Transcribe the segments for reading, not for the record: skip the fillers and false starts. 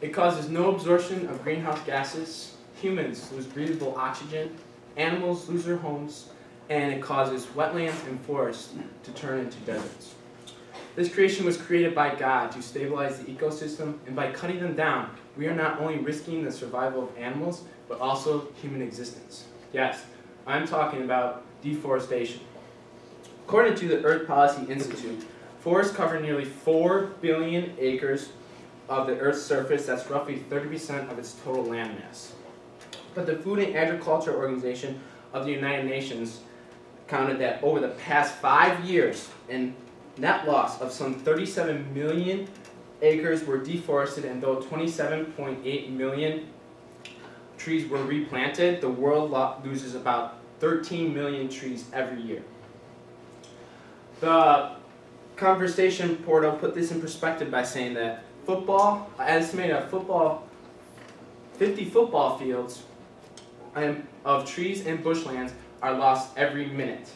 It causes no absorption of greenhouse gases, humans lose breathable oxygen, animals lose their homes, and it causes wetlands and forests to turn into deserts. This creation was created by God to stabilize the ecosystem, and by cutting them down, we are not only risking the survival of animals, but also human existence. Yes, I'm talking about deforestation. According to the Earth Policy Institute, forests cover nearly 4 billion acres of the Earth's surface. That's roughly 30% of its total landmass. But the Food and Agriculture Organization of the United Nations counted that over the past 5 years, a net loss of some 37 million acres were deforested, and though 27.8 million trees were replanted, the world loses about 13 million trees every year. The Conversation portal put this in perspective by saying that estimated 50 football fields of trees and bushlands are lost every minute.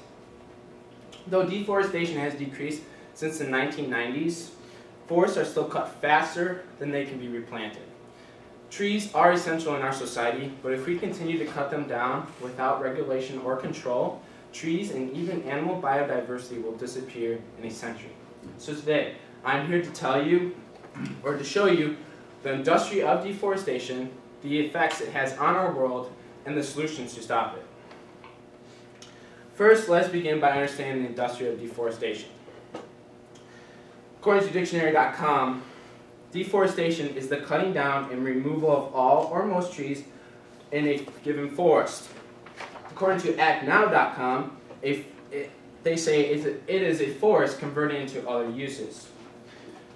Though deforestation has decreased since the 1990s, forests are still cut faster than they can be replanted. Trees are essential in our society, but if we continue to cut them down without regulation or control, trees and even animal biodiversity will disappear in a century. So today, I'm here to tell you, or to show you, the industry of deforestation, the effects it has on our world, and the solutions to stop it. First, let's begin by understanding the industry of deforestation. According to dictionary.com, deforestation is the cutting down and removal of all or most trees in a given forest. According to actnow.com, they say it is a forest converted into other uses.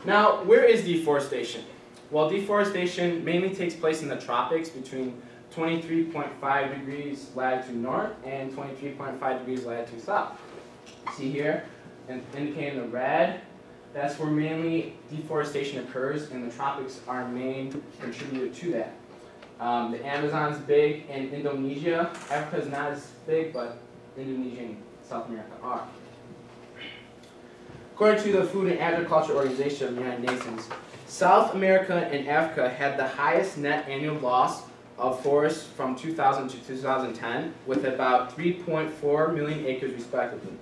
Now, where is deforestation? Well, deforestation mainly takes place in the tropics between 23.5 degrees latitude north and 23.5 degrees latitude south. See here, indicating the red, that's where mainly deforestation occurs, and the tropics are a main contributor to that. The Amazon's big, and Indonesia. Africa is not as big, but Indonesia and South America are. According to the Food and Agriculture Organization of the United Nations, South America and Africa had the highest net annual loss of forests from 2000 to 2010, with about 3.4 million acres respectively.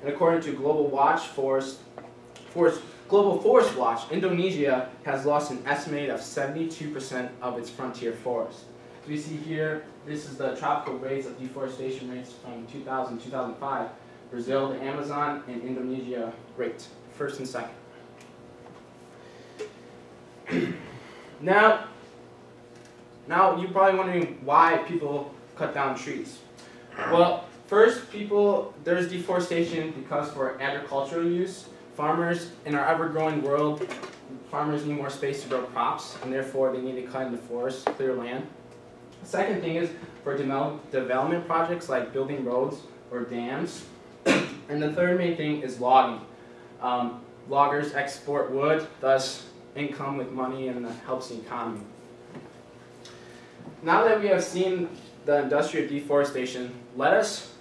And according to Global Forest Watch, Indonesia has lost an estimated of 72% of its frontier forests. So you see here, this is the tropical rates of deforestation rates from 2000 to 2005. Brazil, the Amazon, and Indonesia rate, first and second. Now you're probably wondering why people cut down trees. Well, first, there's deforestation because for agricultural use. Farmers, in our ever-growing world, farmers need more space to grow crops, and therefore they need to cut into forests, clear land. The second thing is for development projects like building roads or dams. And the third main thing is logging. Loggers export wood, thus income with money, and that helps the economy. Now that we have seen the industry of deforestation, let us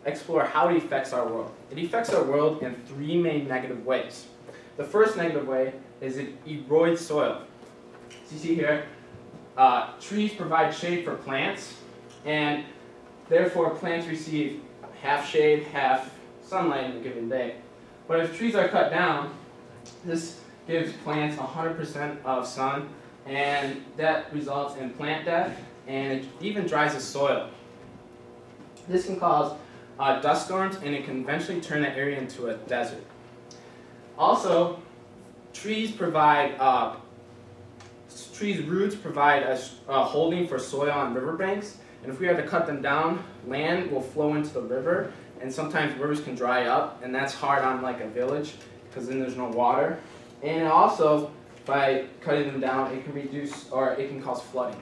explore how it affects our world. It affects our world in 3 main negative ways. The first negative way is it erodes soil. As you see here, trees provide shade for plants, and therefore plants receive half shade, half sunlight in a given day. But if trees are cut down, this gives plants 100% of sun, and that results in plant death, and it even dries the soil. This can cause dust storms, and it can eventually turn that area into a desert. Also, trees roots provide a holding for soil on riverbanks, and if we have to cut them down, land will flow into the river, and sometimes rivers can dry up, and that's hard on like a village, because then there's no water. And also, by cutting them down, it can reduce, or it can cause flooding.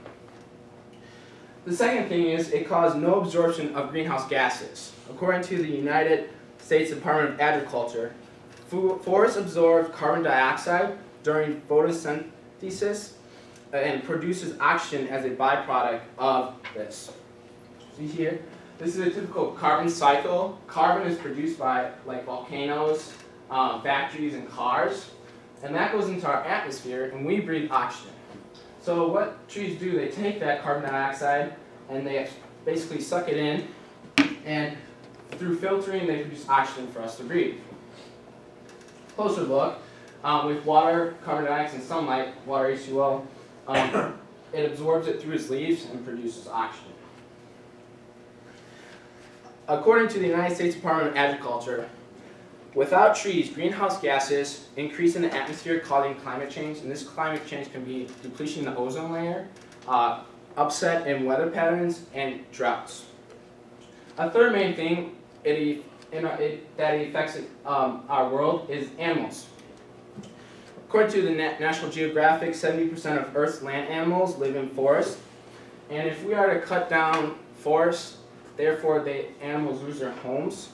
The second thing is it caused no absorption of greenhouse gases. According to the United States Department of Agriculture, forests absorb carbon dioxide during photosynthesis and produces oxygen as a byproduct of this. See here, this is a typical carbon cycle. Carbon is produced by like volcanoes, factories, and cars, and that goes into our atmosphere, and we breathe oxygen. So what trees do, they take that carbon dioxide and they basically suck it in, and through filtering they produce oxygen for us to breathe. Closer look, with water, carbon dioxide, and sunlight, water H2O, it absorbs it through its leaves and produces oxygen. According to the United States Department of Agriculture, without trees, greenhouse gases increase in the atmosphere, causing climate change, and this climate change can be depletion in the ozone layer, upset in weather patterns, and droughts. A third main thing that affects our world is animals. According to the National Geographic, 70% of Earth's land animals live in forests, and if we are to cut down forests, therefore the animals lose their homes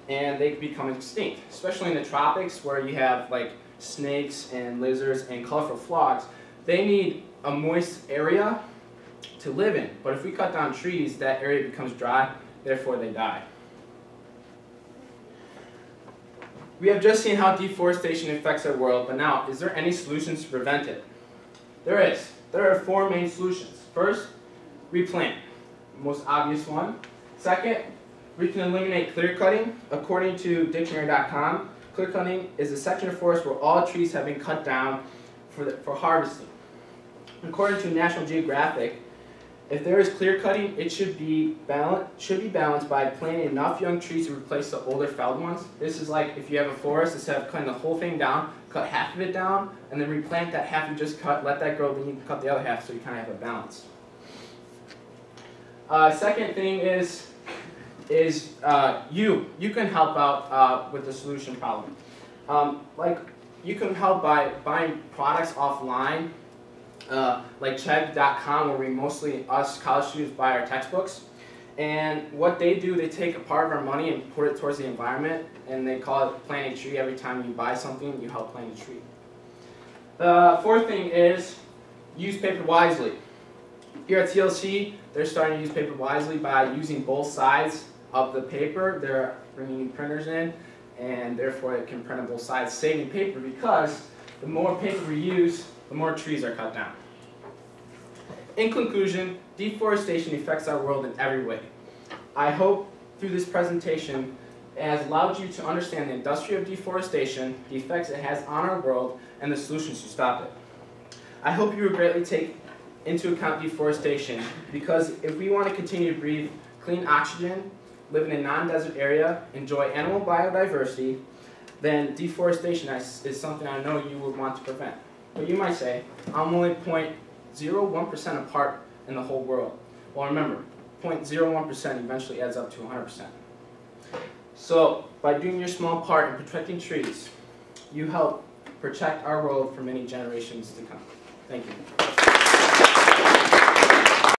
and they become extinct, especially in the tropics where you have like snakes and lizards and colorful frogs. They need a moist area to live in, but if we cut down trees, that area becomes dry, therefore they die. We have just seen how deforestation affects our world, but now, is there any solutions to prevent it? There is. There are 4 main solutions. First, replant, most obvious one. Second, we can eliminate clear cutting. According to dictionary.com, clear cutting is a section of forest where all trees have been cut down for harvesting. According to National Geographic, if there is clear cutting, it should be balanced by planting enough young trees to replace the older felled ones. This is like if you have a forest, instead of cutting the whole thing down, cut half of it down, and then replant that half you just cut, let that grow, then you can cut the other half so you kind of have a balance. Second thing is you can help out with the solution problem. Like you can help by buying products offline, like Chegg.com, where us college students buy our textbooks. And what they do, they take a part of our money and put it towards the environment, and they call it plant a tree. Every time you buy something, you help plant a tree. The fourth thing is use paper wisely. Here at TLC, they're starting to use paper wisely by using both sides of the paper. They're bringing printers in, and therefore it can print on both sides, saving paper, because the more paper we use, the more trees are cut down. In conclusion, deforestation affects our world in every way. I hope through this presentation it has allowed you to understand the industry of deforestation, the effects it has on our world, and the solutions to stop it. I hope you will greatly take into account deforestation, because if we want to continue to breathe clean oxygen, live in a non-desert area, enjoy animal biodiversity, then deforestation is something I know you would want to prevent. But you might say, I'm only 0.01% a part in the whole world. Well, remember, 0.01% eventually adds up to 100%. So, by doing your small part in protecting trees, you help protect our world for many generations to come. Thank you.